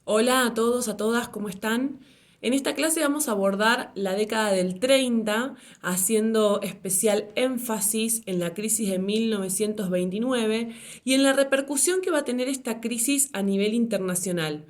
Hola a todos, a todas, ¿cómo están? En esta clase vamos a abordar la década del 30, haciendo especial énfasis en la crisis de 1929 y en la repercusión que va a tener esta crisis a nivel internacional.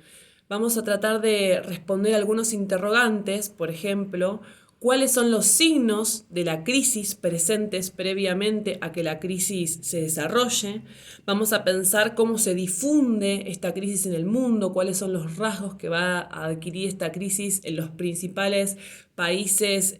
Vamos a tratar de responder algunos interrogantes, por ejemplo, cuáles son los signos de la crisis presentes previamente a que la crisis se desarrolle. Vamos a pensar cómo se difunde esta crisis en el mundo, cuáles son los rasgos que va a adquirir esta crisis en los principales países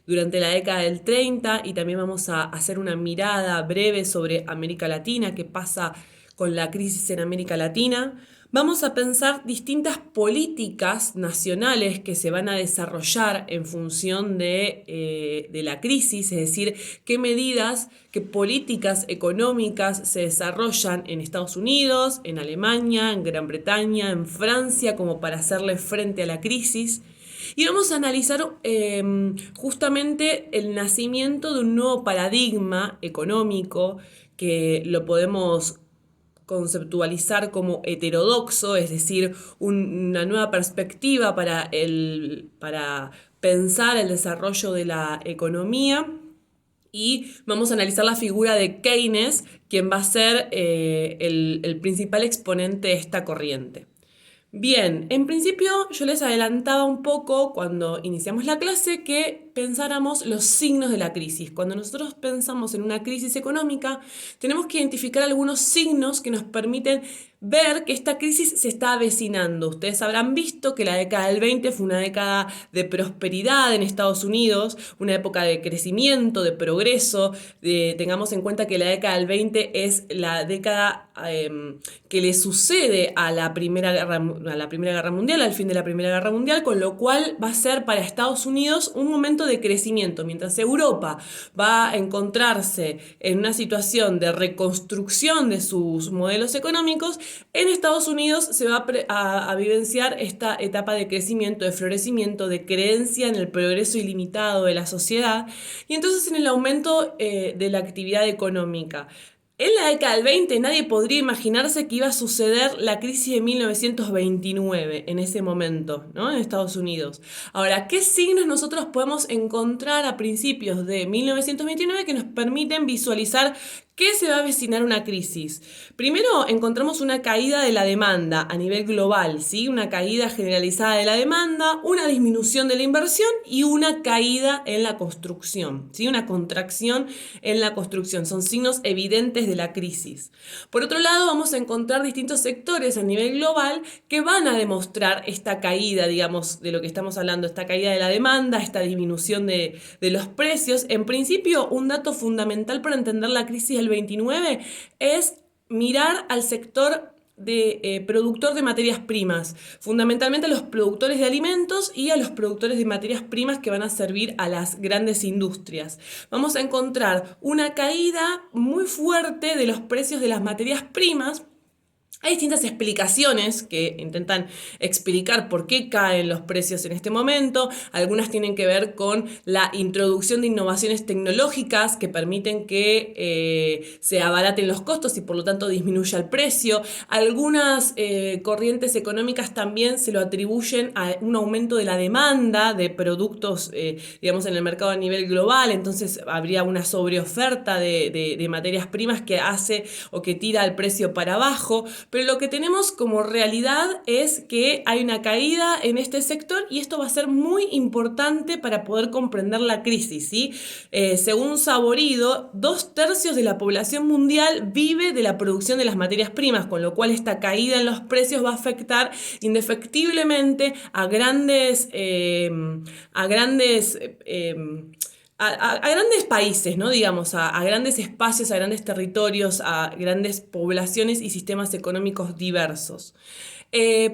durante la década del 30 y también vamos a hacer una mirada breve sobre América Latina, qué pasa con la crisis en América Latina. Vamos a pensar distintas políticas nacionales que se van a desarrollar en función de la crisis, es decir, qué medidas, qué políticas económicas se desarrollan en Estados Unidos, en Alemania, en Gran Bretaña, en Francia, como para hacerle frente a la crisis. Y vamos a analizar justamente el nacimiento de un nuevo paradigma económico que lo podemos conceptualizar como heterodoxo, es decir, una nueva perspectiva para pensar el desarrollo de la economía. Y vamos a analizar la figura de Keynes, quien va a ser el principal exponente de esta corriente. Bien, en principio yo les adelantaba un poco cuando iniciamos la clase que pensáramos los signos de la crisis. Cuando nosotros pensamos en una crisis económica, tenemos que identificar algunos signos que nos permiten ver que esta crisis se está avecinando. Ustedes habrán visto que la década del 20 fue una década de prosperidad en Estados Unidos, una época de crecimiento, de progreso. Tengamos en cuenta que la década del 20 es la década que le sucede a la Primera Guerra Mundial, al fin de la Primera Guerra Mundial, con lo cual va a ser para Estados Unidos un momento de crecimiento, mientras Europa va a encontrarse en una situación de reconstrucción de sus modelos económicos. En Estados Unidos se va a vivenciar esta etapa de crecimiento, de florecimiento, de creencia en el progreso ilimitado de la sociedad y entonces en el aumento de la actividad económica. En la década del 20 nadie podría imaginarse que iba a suceder la crisis de 1929 en ese momento, ¿no? En Estados Unidos. Ahora, ¿qué signos nosotros podemos encontrar a principios de 1929 que nos permiten visualizar qué se va a avecinar una crisis? Primero, encontramos una caída de la demanda a nivel global, ¿sí? Una caída generalizada de la demanda, una disminución de la inversión y una caída en la construcción, ¿sí? Una contracción en la construcción. Son signos evidentes de la crisis. Por otro lado, vamos a encontrar distintos sectores a nivel global que van a demostrar esta caída, digamos, de lo que estamos hablando, esta caída de la demanda, esta disminución de los precios. En principio, un dato fundamental para entender la crisis del 29 es mirar al sector de productor de materias primas, fundamentalmente a los productores de alimentos y a los productores de materias primas que van a servir a las grandes industrias. Vamos a encontrar una caída muy fuerte de los precios de las materias primas. Hay distintas explicaciones que intentan explicar por qué caen los precios en este momento. Algunas tienen que ver con la introducción de innovaciones tecnológicas que permiten que se abaraten los costos y por lo tanto disminuya el precio. Algunas corrientes económicas también se lo atribuyen a un aumento de la demanda de productos, digamos, en el mercado a nivel global. Entonces habría una sobreoferta de materias primas que hace o que tira el precio para abajo. Pero lo que tenemos como realidad es que hay una caída en este sector y esto va a ser muy importante para poder comprender la crisis, ¿sí? Según Saborido, 2/3 de la población mundial vive de la producción de las materias primas, con lo cual esta caída en los precios va a afectar indefectiblemente a grandes países, ¿no? Digamos, a grandes espacios, a grandes territorios, a grandes poblaciones y sistemas económicos diversos.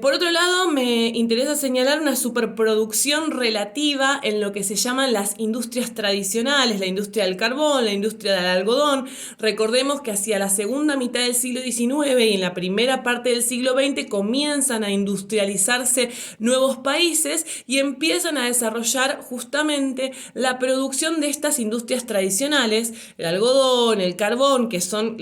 Por otro lado, me interesa señalar una superproducción relativa en lo que se llaman las industrias tradicionales, la industria del carbón, la industria del algodón. Recordemos que hacia la segunda mitad del siglo XIX y en la primera parte del siglo XX comienzan a industrializarse nuevos países y empiezan a desarrollar justamente la producción producción de estas industrias tradicionales, el algodón, el carbón, que son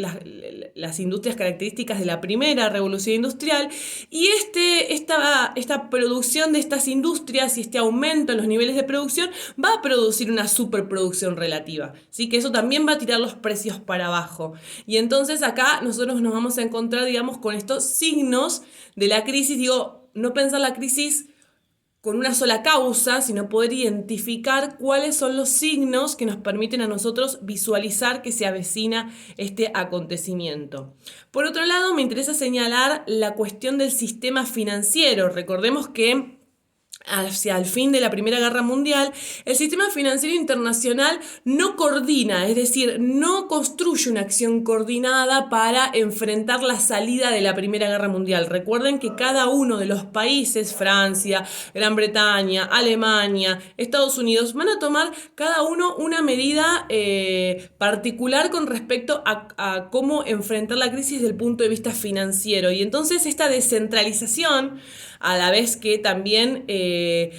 las industrias características de la primera revolución industrial, y esta producción de estas industrias y este aumento en los niveles de producción va a producir una superproducción relativa, ¿sí? Que eso también va a tirar los precios para abajo. Y entonces acá nosotros nos vamos a encontrar, digamos, con estos signos de la crisis. Digo, no pensar la crisis con una sola causa, sino poder identificar cuáles son los signos que nos permiten a nosotros visualizar que se avecina este acontecimiento. Por otro lado, me interesa señalar la cuestión del sistema financiero. Recordemos que hacia el fin de la Primera Guerra Mundial, el sistema financiero internacional no coordina, es decir, no construye una acción coordinada para enfrentar la salida de la Primera Guerra Mundial. Recuerden que cada uno de los países, Francia, Gran Bretaña, Alemania, Estados Unidos, van a tomar cada uno una medida particular con respecto a cómo enfrentar la crisis desde el punto de vista financiero. Y entonces esta descentralización, a la vez que también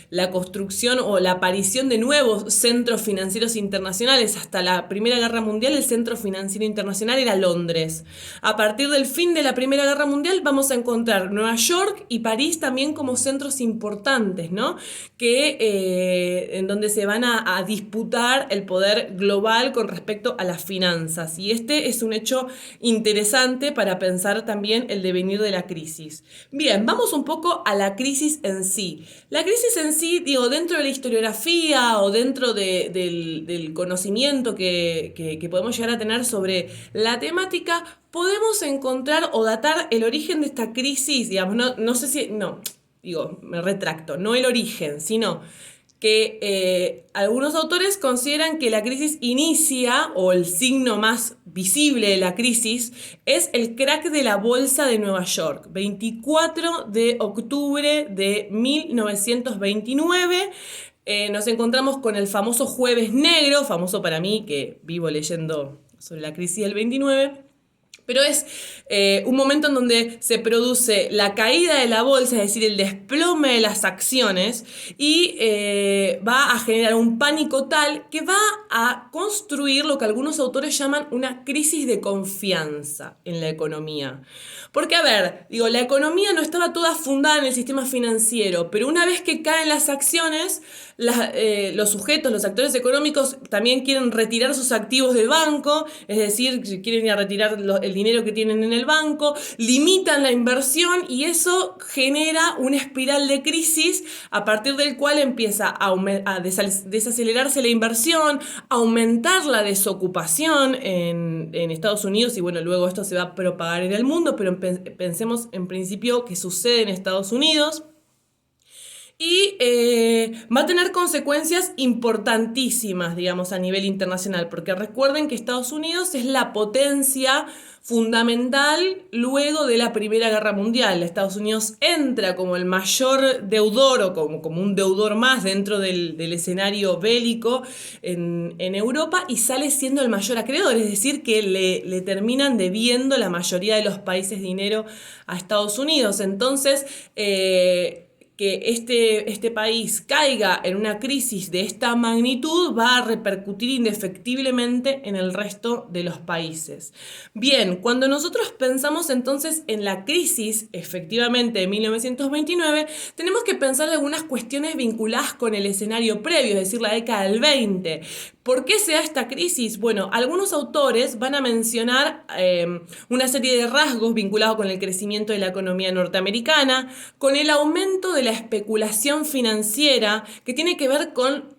la construcción o la aparición de nuevos centros financieros internacionales. Hasta la Primera Guerra Mundial el centro financiero internacional era Londres. A partir del fin de la Primera Guerra Mundial vamos a encontrar Nueva York y París también como centros importantes, ¿no? En donde se van a disputar el poder global con respecto a las finanzas. Y este es un hecho interesante para pensar también el devenir de la crisis. Bien, vamos un poco a la crisis en sí. La crisis en sí, digo, dentro de la historiografía o dentro del conocimiento que podemos llegar a tener sobre la temática, podemos encontrar o datar el origen de esta crisis, digamos, no sé si, no, digo, me retracto, no el origen, sino que algunos autores consideran que la crisis inicia, o el signo más visible de la crisis, es el crack de la bolsa de Nueva York, 24 de octubre de 1929. Nos encontramos con el famoso Jueves Negro, famoso para mí, que vivo leyendo sobre la crisis del 29. Pero es un momento en donde se produce la caída de la bolsa, es decir, el desplome de las acciones, y va a generar un pánico tal que va a construir lo que algunos autores llaman una crisis de confianza en la economía. Porque, a ver, digo, la economía no estaba toda fundada en el sistema financiero, pero una vez que caen las acciones, los sujetos, los actores económicos también quieren retirar sus activos del banco, es decir, quieren ir a retirar el dinero que tienen en el banco, limitan la inversión y eso genera una espiral de crisis a partir del cual empieza a desacelerarse la inversión, aumentar la desocupación en Estados Unidos y bueno, luego esto se va a propagar en el mundo, pero pensemos en principio que sucede en Estados Unidos. Y va a tener consecuencias importantísimas, digamos, a nivel internacional, porque recuerden que Estados Unidos es la potencia fundamental luego de la Primera Guerra Mundial. Estados Unidos entra como el mayor deudor o como un deudor más dentro del escenario bélico en Europa y sale siendo el mayor acreedor, es decir, que le terminan debiendo la mayoría de los países dinero a Estados Unidos. Entonces, que este país caiga en una crisis de esta magnitud va a repercutir indefectiblemente en el resto de los países. Bien, cuando nosotros pensamos entonces en la crisis, efectivamente, de 1929, tenemos que pensar en algunas cuestiones vinculadas con el escenario previo, es decir, la década del 20. ¿Por qué se da esta crisis? Bueno, algunos autores van a mencionar una serie de rasgos vinculados con el crecimiento de la economía norteamericana, con el aumento de la especulación financiera, que tiene que ver con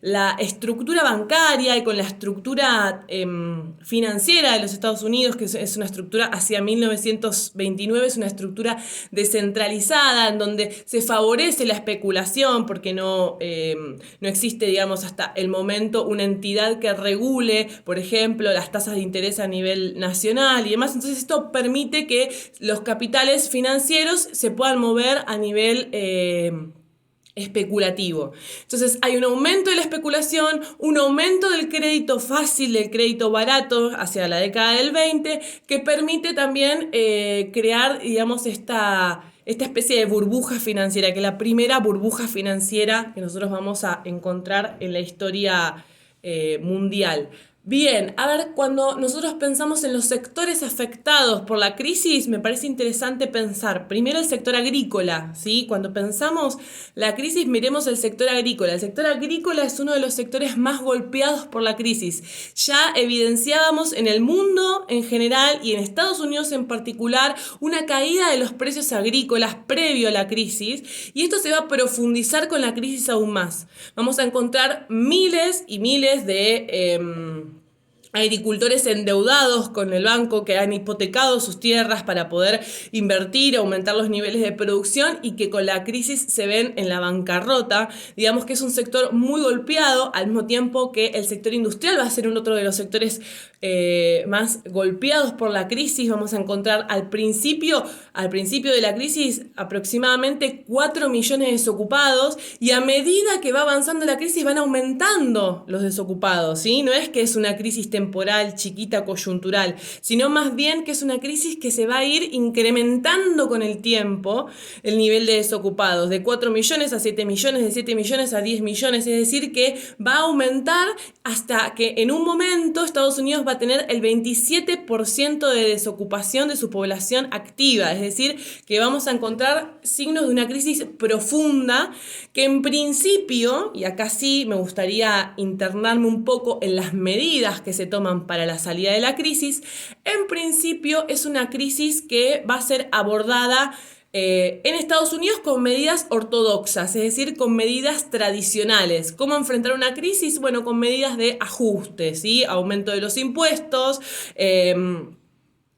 la estructura bancaria y con la estructura financiera de los Estados Unidos, que es una estructura hacia 1929, es una estructura descentralizada, en donde se favorece la especulación, porque no existe, digamos, hasta el momento una entidad que regule, por ejemplo, las tasas de interés a nivel nacional y demás. Entonces esto permite que los capitales financieros se puedan mover a nivel especulativo. Entonces hay un aumento de la especulación, un aumento del crédito fácil, del crédito barato hacia la década del 20, que permite también crear, digamos, esta especie de burbuja financiera, que es la primera burbuja financiera que nosotros vamos a encontrar en la historia mundial. Bien, a ver, cuando nosotros pensamos en los sectores afectados por la crisis, me parece interesante pensar primero el sector agrícola, ¿sí? Cuando pensamos la crisis, miremos el sector agrícola. El sector agrícola es uno de los sectores más golpeados por la crisis. Ya evidenciábamos en el mundo en general y en Estados Unidos en particular una caída de los precios agrícolas previo a la crisis, y esto se va a profundizar con la crisis aún más. Vamos a encontrar miles y miles de agricultores endeudados con el banco que han hipotecado sus tierras para poder invertir, aumentar los niveles de producción y que con la crisis se ven en la bancarrota. Digamos que es un sector muy golpeado, al mismo tiempo que el sector industrial va a ser otro de los sectores más golpeados por la crisis. Vamos a encontrar al principio de la crisis aproximadamente 4 millones de desocupados, y a medida que va avanzando la crisis van aumentando los desocupados, ¿sí? No es que es una crisis temporal, chiquita, coyuntural, sino más bien que es una crisis que se va a ir incrementando con el tiempo el nivel de desocupados, de 4 millones a 7 millones, de 7 millones a 10 millones, es decir, que va a aumentar hasta que en un momento Estados Unidos va a tener el 27% de desocupación de su población activa, es decir, que vamos a encontrar signos de una crisis profunda que en principio, y acá sí me gustaría internarme un poco en las medidas que se toman para la salida de la crisis, en principio es una crisis que va a ser abordada en Estados Unidos con medidas ortodoxas, es decir, con medidas tradicionales. ¿Cómo enfrentar una crisis? Bueno, con medidas de ajuste, ¿sí? Aumento de los impuestos,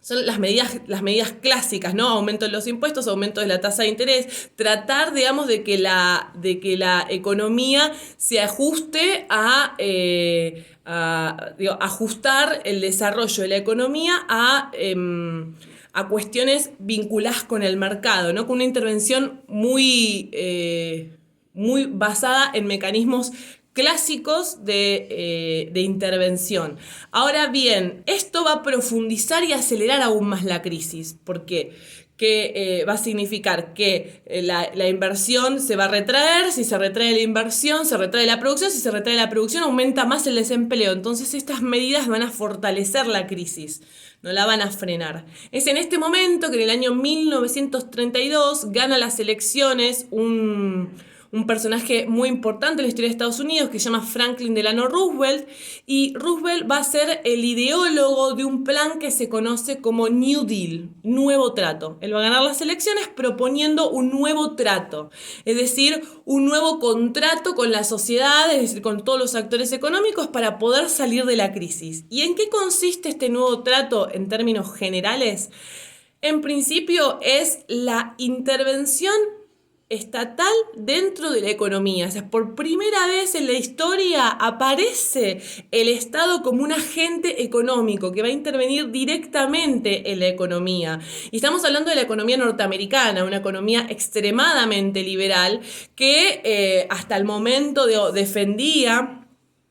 son las medidas clásicas, ¿no? Aumento de los impuestos, aumento de la tasa de interés, tratar, digamos, de que la economía se ajuste ajustar el desarrollo de la economía a cuestiones vinculadas con el mercado, ¿no? Con una intervención muy basada en mecanismos clásicos de intervención. Ahora bien, esto va a profundizar y acelerar aún más la crisis. ¿Por qué? Que va a significar que la inversión se va a retraer. Si se retrae la inversión, se retrae la producción. Si se retrae la producción, aumenta más el desempleo. Entonces estas medidas van a fortalecer la crisis, no la van a frenar. Es en este momento que en el año 1932 gana las elecciones un personaje muy importante en la historia de Estados Unidos que se llama Franklin Delano Roosevelt, y Roosevelt va a ser el ideólogo de un plan que se conoce como New Deal, nuevo trato. Él va a ganar las elecciones proponiendo un nuevo trato, es decir, un nuevo contrato con la sociedad, es decir, con todos los actores económicos para poder salir de la crisis. ¿Y en qué consiste este nuevo trato en términos generales? En principio es la intervención estatal dentro de la economía. O sea, por primera vez en la historia aparece el Estado como un agente económico que va a intervenir directamente en la economía. Y estamos hablando de la economía norteamericana, una economía extremadamente liberal que hasta el momento defendía,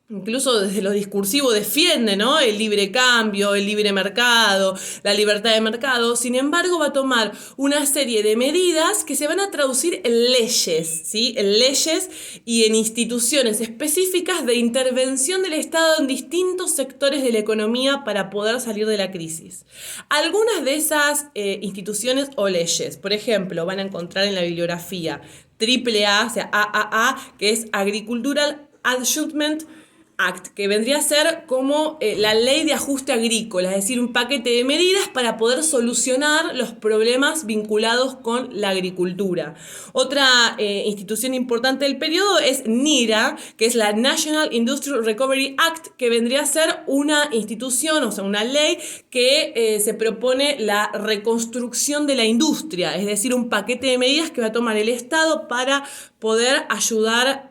incluso desde lo discursivo defiende, ¿no?, el libre cambio, el libre mercado, la libertad de mercado. Sin embargo, va a tomar una serie de medidas que se van a traducir en leyes, ¿sí?, en leyes y en instituciones específicas de intervención del Estado en distintos sectores de la economía para poder salir de la crisis. Algunas de esas instituciones o leyes, por ejemplo, van a encontrar en la bibliografía AAA, o sea, AAA, que es Agricultural Adjustment Act, que vendría a ser como la ley de ajuste agrícola, es decir, un paquete de medidas para poder solucionar los problemas vinculados con la agricultura. Otra institución importante del periodo es NIRA, que es la National Industrial Recovery Act, que vendría a ser una institución, o sea, una ley que se propone la reconstrucción de la industria, es decir, un paquete de medidas que va a tomar el Estado para poder ayudar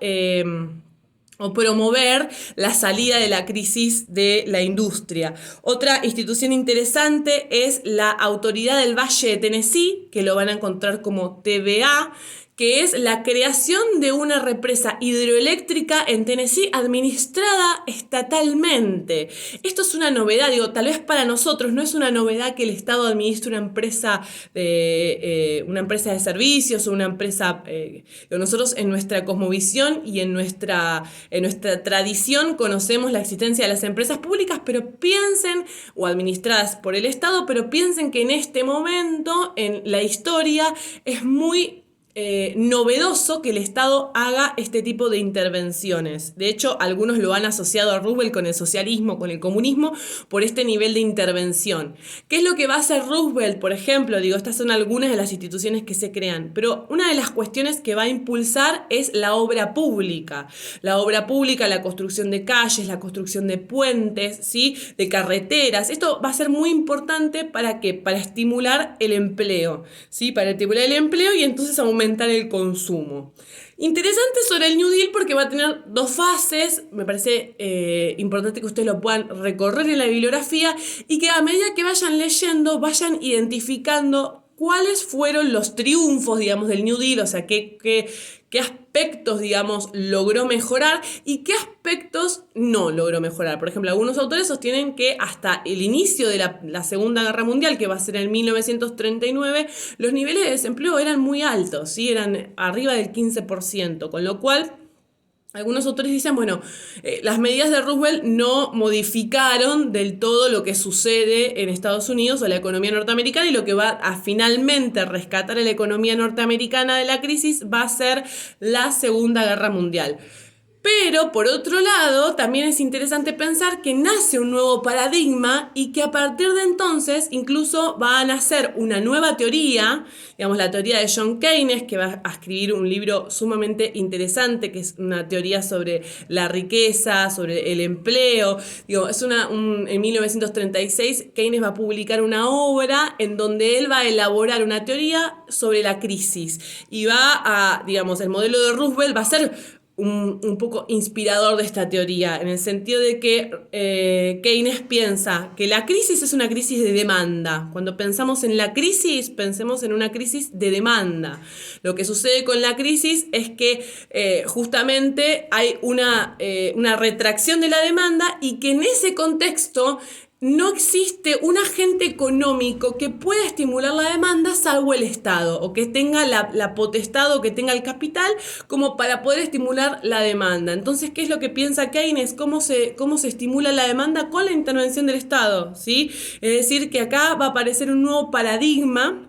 o promover la salida de la crisis de la industria. Otra institución interesante es la Autoridad del Valle de Tennessee, que lo van a encontrar como TVA, que es la creación de una represa hidroeléctrica en Tennessee administrada estatalmente. Esto es una novedad, digo, tal vez para nosotros no es una novedad que el Estado administre una empresa de servicios o una empresa, nosotros en nuestra cosmovisión y en nuestra tradición conocemos la existencia de las empresas públicas, pero piensen, o administradas por el Estado, pero piensen que en este momento, en la historia, es muy novedoso que el Estado haga este tipo de intervenciones. De hecho, algunos lo han asociado a Roosevelt con el socialismo, con el comunismo, por este nivel de intervención. ¿Qué es lo que va a hacer Roosevelt, por ejemplo? Digo, estas son algunas de las instituciones que se crean, pero una de las cuestiones que va a impulsar es la obra pública. La obra pública, la construcción de calles, la construcción de puentes, ¿sí? De carreteras. Esto va a ser muy importante ¿para qué? Para estimular el empleo, ¿sí? Para estimular el empleo y entonces aumentar el consumo. Interesante sobre el New Deal porque va a tener dos fases, me parece importante que ustedes lo puedan recorrer en la bibliografía y que a medida que vayan leyendo, vayan identificando cuáles fueron los triunfos, digamos, del New Deal, o sea, qué aspectos, digamos, logró mejorar y qué aspectos no logró mejorar. Por ejemplo, algunos autores sostienen que hasta el inicio de la Segunda Guerra Mundial, que va a ser en 1939, los niveles de desempleo eran muy altos, ¿sí? Eran arriba del 15%, con lo cual algunos autores dicen, bueno, las medidas de Roosevelt no modificaron del todo lo que sucede en Estados Unidos o la economía norteamericana, y lo que va a finalmente rescatar a la economía norteamericana de la crisis va a ser la Segunda Guerra Mundial. Pero, por otro lado, también es interesante pensar que nace un nuevo paradigma y que a partir de entonces incluso va a nacer una nueva teoría, digamos la teoría de John Keynes, que va a escribir un libro sumamente interesante, que es una teoría sobre la riqueza, sobre el empleo. Digo, en 1936 Keynes va a publicar una obra en donde él va a elaborar una teoría sobre la crisis y digamos, el modelo de Roosevelt va a ser un poco inspirador de esta teoría, en el sentido de que Keynes piensa que la crisis es una crisis de demanda. Cuando pensamos en la crisis, pensemos en una crisis de demanda. Lo que sucede con la crisis es que justamente hay una retracción de la demanda y que en ese contexto no existe un agente económico que pueda estimular la demanda salvo el Estado, o que tenga la potestad o que tenga el capital como para poder estimular la demanda. Entonces, ¿qué es lo que piensa Keynes? ¿Cómo se estimula la demanda? Con la intervención del Estado, ¿sí? Es decir, que acá va a aparecer un nuevo paradigma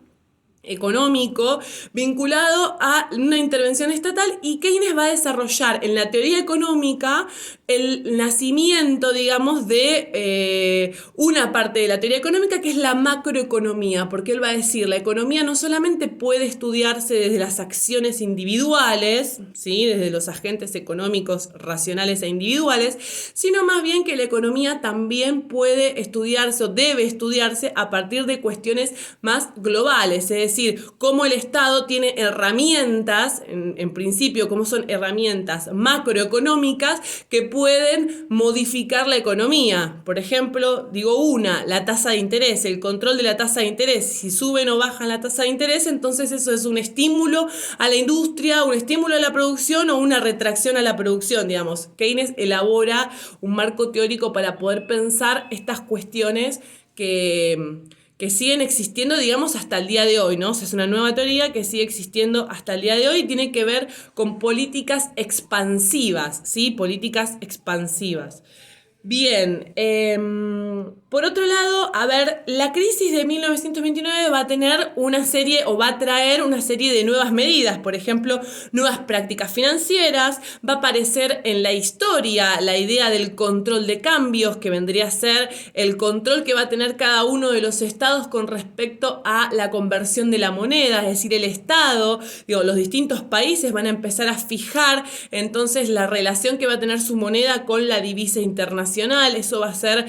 económico vinculado a una intervención estatal, y Keynes va a desarrollar en la teoría económica el nacimiento, digamos, de una parte de la teoría económica que es la macroeconomía, porque él va a decir, la economía no solamente puede estudiarse desde las acciones individuales, ¿sí? Desde los agentes económicos racionales e individuales, sino más bien que la economía también puede estudiarse o debe estudiarse a partir de cuestiones más globales, es decir, cómo el Estado tiene herramientas, en principio, cómo son herramientas macroeconómicas que pueden modificar la economía. Por ejemplo, la tasa de interés, el control de la tasa de interés. Si suben o bajan la tasa de interés, entonces eso es un estímulo a la industria, un estímulo a la producción o una retracción a la producción, digamos. Keynes elabora un marco teórico para poder pensar estas cuestiones que siguen existiendo, digamos, hasta el día de hoy, ¿no? O sea, es una nueva teoría que sigue existiendo hasta el día de hoy y tiene que ver con políticas expansivas, ¿sí? Políticas expansivas. Bien, por otro lado, a ver, la crisis de 1929 va a tener una serie, o va a traer una serie de nuevas medidas, por ejemplo, nuevas prácticas financieras, va a aparecer en la historia la idea del control de cambios, que vendría a ser el control que va a tener cada uno de los estados con respecto a la conversión de la moneda, es decir, el Estado, los distintos países van a empezar a fijar entonces la relación que va a tener su moneda con la divisa internacional. Eso va a ser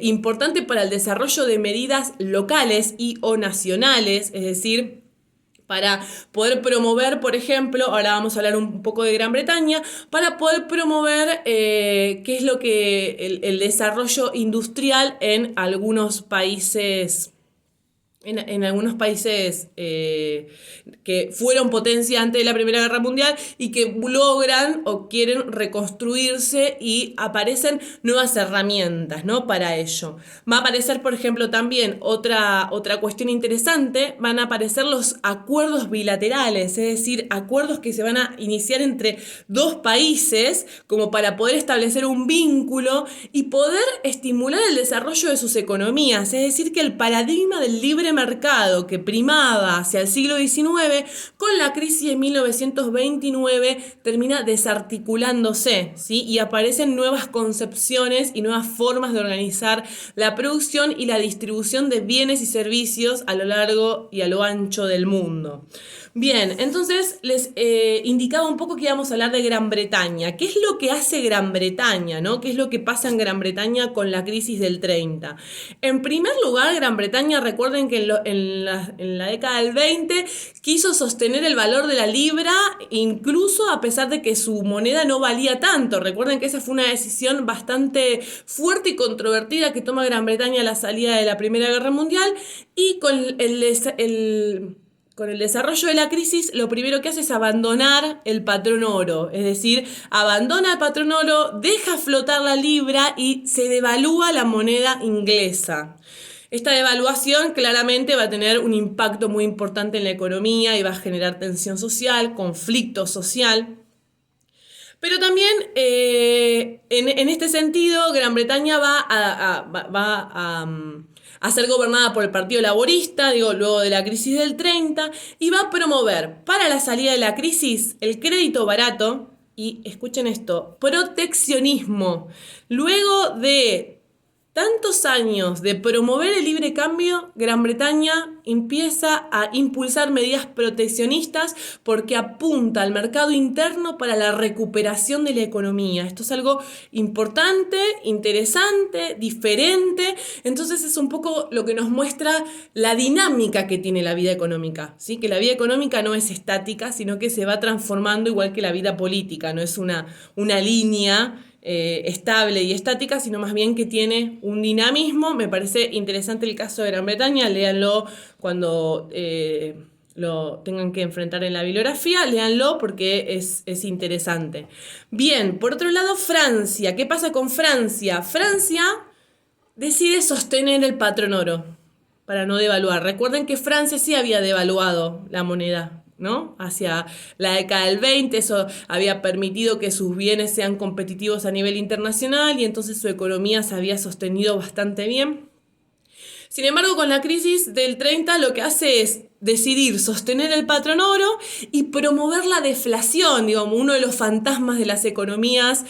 importante para el desarrollo de medidas locales y o nacionales, es decir, para poder promover, por ejemplo, ahora vamos a hablar un poco de Gran Bretaña, para poder promover qué es lo que el desarrollo industrial en algunos países en algunos países que fueron potencia antes de la Primera Guerra Mundial y que logran o quieren reconstruirse y aparecen nuevas herramientas, ¿no? Para ello. Va a aparecer, por ejemplo, también otra cuestión interesante, van a aparecer los acuerdos bilaterales, es decir, acuerdos que se van a iniciar entre dos países como para poder establecer un vínculo y poder estimular el desarrollo de sus economías, es decir, que el paradigma del libre mercado que primaba hacia el siglo XIX, con la crisis de 1929 termina desarticulándose, ¿sí? Y aparecen nuevas concepciones y nuevas formas de organizar la producción y la distribución de bienes y servicios a lo largo y a lo ancho del mundo. Bien, entonces les indicaba un poco que íbamos a hablar de Gran Bretaña. ¿Qué es lo que hace Gran Bretaña, ¿no? ¿Qué es lo que pasa en Gran Bretaña con la crisis del 30? En primer lugar, Gran Bretaña, recuerden que en la década del 20 quiso sostener el valor de la libra, incluso a pesar de que su moneda no valía tanto. Recuerden que esa fue una decisión bastante fuerte y controvertida que toma Gran Bretaña a la salida de la Primera Guerra Mundial, y con el desarrollo de la crisis, lo primero que hace es abandonar el patrón oro, es decir, abandona el patrón oro, deja flotar la libra y se devalúa la moneda inglesa. Esta devaluación claramente va a tener un impacto muy importante en la economía y va a generar tensión social, conflicto social. Pero también en este sentido, Gran Bretaña a ser gobernada por el Partido Laborista, luego de la crisis del 30, y va a promover para la salida de la crisis el crédito barato y, escuchen esto, proteccionismo. Luego de tantos años de promover el libre cambio, Gran Bretaña empieza a impulsar medidas proteccionistas porque apunta al mercado interno para la recuperación de la economía. Esto es algo importante, interesante, diferente. Entonces es un poco lo que nos muestra la dinámica que tiene la vida económica, ¿sí? Que la vida económica no es estática, sino que se va transformando igual que la vida política. No es una línea estable y estática, sino más bien que tiene un dinamismo. Me parece interesante el caso de Gran Bretaña, léanlo cuando lo tengan que enfrentar en la bibliografía, léanlo porque es interesante. Bien, por otro lado, Francia. ¿Qué pasa con Francia? Francia decide sostener el patrón oro para no devaluar. Recuerden que Francia sí había devaluado la moneda, ¿no? Hacia la década del 20, eso había permitido que sus bienes sean competitivos a nivel internacional y entonces su economía se había sostenido bastante bien. Sin embargo, con la crisis del 30 lo que hace es decidir sostener el patrón oro y promover la deflación, digamos, uno de los fantasmas de las economías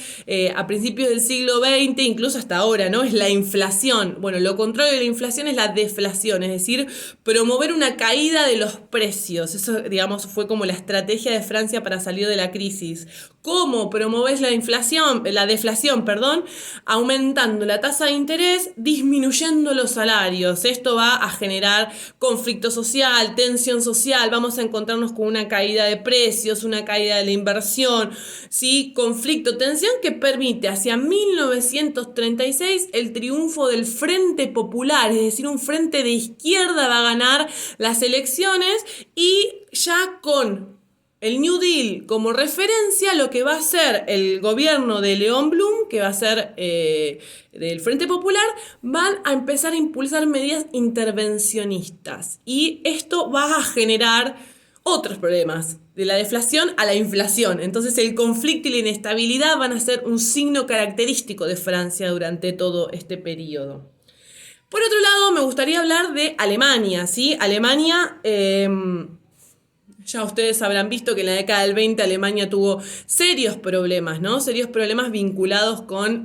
a principios del siglo XX, incluso hasta ahora, ¿no? Es la inflación. Bueno, lo contrario de la inflación es la deflación, es decir, promover una caída de los precios. Eso, digamos, fue como la estrategia de Francia para salir de la crisis. ¿Cómo promoves la deflación, perdón? Aumentando la tasa de interés, disminuyendo los salarios. Esto va a generar conflicto social, tensión social, vamos a encontrarnos con una caída de precios, una caída de la inversión, ¿sí? Conflicto, tensión que permite hacia 1936 el triunfo del Frente Popular, es decir, un frente de izquierda va a ganar las elecciones y ya con el New Deal como referencia, lo que va a hacer el gobierno de León Blum, que va a ser del Frente Popular, van a empezar a impulsar medidas intervencionistas. Y esto va a generar otros problemas, de la deflación a la inflación. Entonces el conflicto y la inestabilidad van a ser un signo característico de Francia durante todo este periodo. Por otro lado, me gustaría hablar de Alemania, ¿sí? Alemania... Ya ustedes habrán visto que en la década del 20 Alemania tuvo serios problemas, ¿no? Serios problemas vinculados con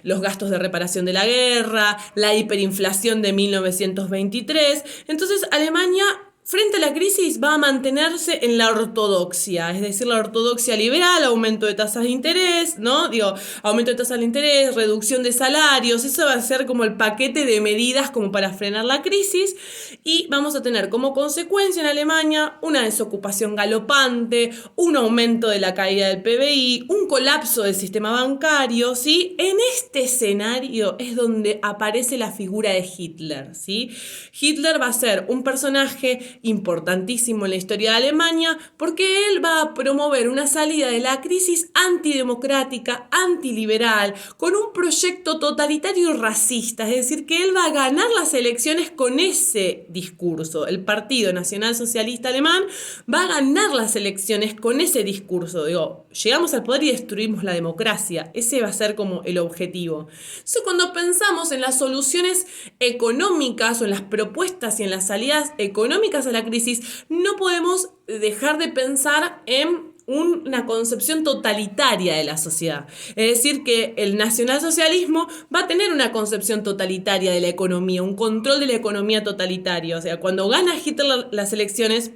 los gastos de reparación de la guerra, la hiperinflación de 1923. Entonces Alemania frente a la crisis va a mantenerse en la ortodoxia, es decir, la ortodoxia liberal, aumento de tasas de interés, ¿no? Digo, aumento de tasas de interés, reducción de salarios, eso va a ser como el paquete de medidas como para frenar la crisis y vamos a tener como consecuencia en Alemania una desocupación galopante, un aumento de la caída del PBI, un colapso del sistema bancario, ¿sí? En este escenario es donde aparece la figura de Hitler, ¿sí? Hitler va a ser un personaje importantísimo en la historia de Alemania porque él va a promover una salida de la crisis antidemocrática, antiliberal, con un proyecto totalitario y racista, es decir, que él va a ganar las elecciones con ese discurso. El Partido Nacional Socialista Alemán va a ganar las elecciones con ese discurso. Digo, llegamos al poder y destruimos la democracia. Ese va a ser como el objetivo. Entonces, cuando pensamos en las soluciones económicas o en las propuestas y en las salidas económicas a la crisis, no podemos dejar de pensar en una concepción totalitaria de la sociedad. Es decir, que el nacionalsocialismo va a tener una concepción totalitaria de la economía, un control de la economía totalitario. O sea, cuando gana Hitler las elecciones,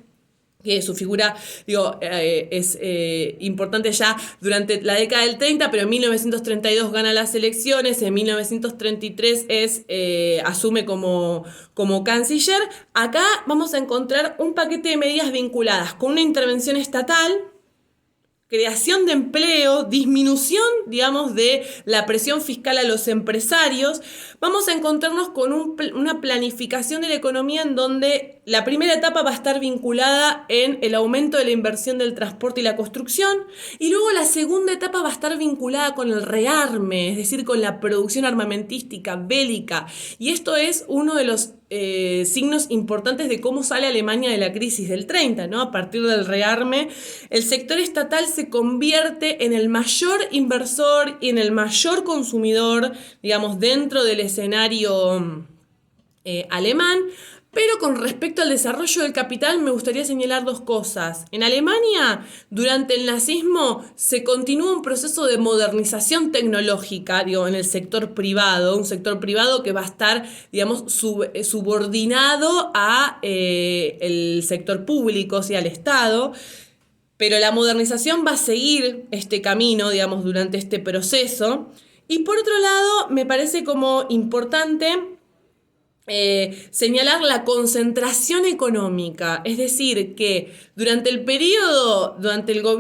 que su figura, digo, es importante ya durante la década del 30, pero en 1932 gana las elecciones, en 1933 asume como canciller. Acá vamos a encontrar un paquete de medidas vinculadas con una intervención estatal, creación de empleo, disminución, digamos, de la presión fiscal a los empresarios. Vamos a encontrarnos con una planificación de la economía en donde la primera etapa va a estar vinculada en el aumento de la inversión del transporte y la construcción, y luego la segunda etapa va a estar vinculada con el rearme, es decir, con la producción armamentística, bélica, y esto es uno de los signos importantes de cómo sale Alemania de la crisis del 30, ¿no? A partir del rearme, el sector estatal se convierte en el mayor inversor y en el mayor consumidor, digamos, dentro del escenario alemán. Pero con respecto al desarrollo del capital me gustaría señalar dos cosas. En Alemania, durante el nazismo, se continúa un proceso de modernización tecnológica, digo, en el sector privado, un sector privado que va a estar, digamos, subordinado a el sector público, o sea, al Estado. Pero la modernización va a seguir este camino, digamos, durante este proceso. Y por otro lado, me parece como importante señalar la concentración económica, es decir, que durante el gobierno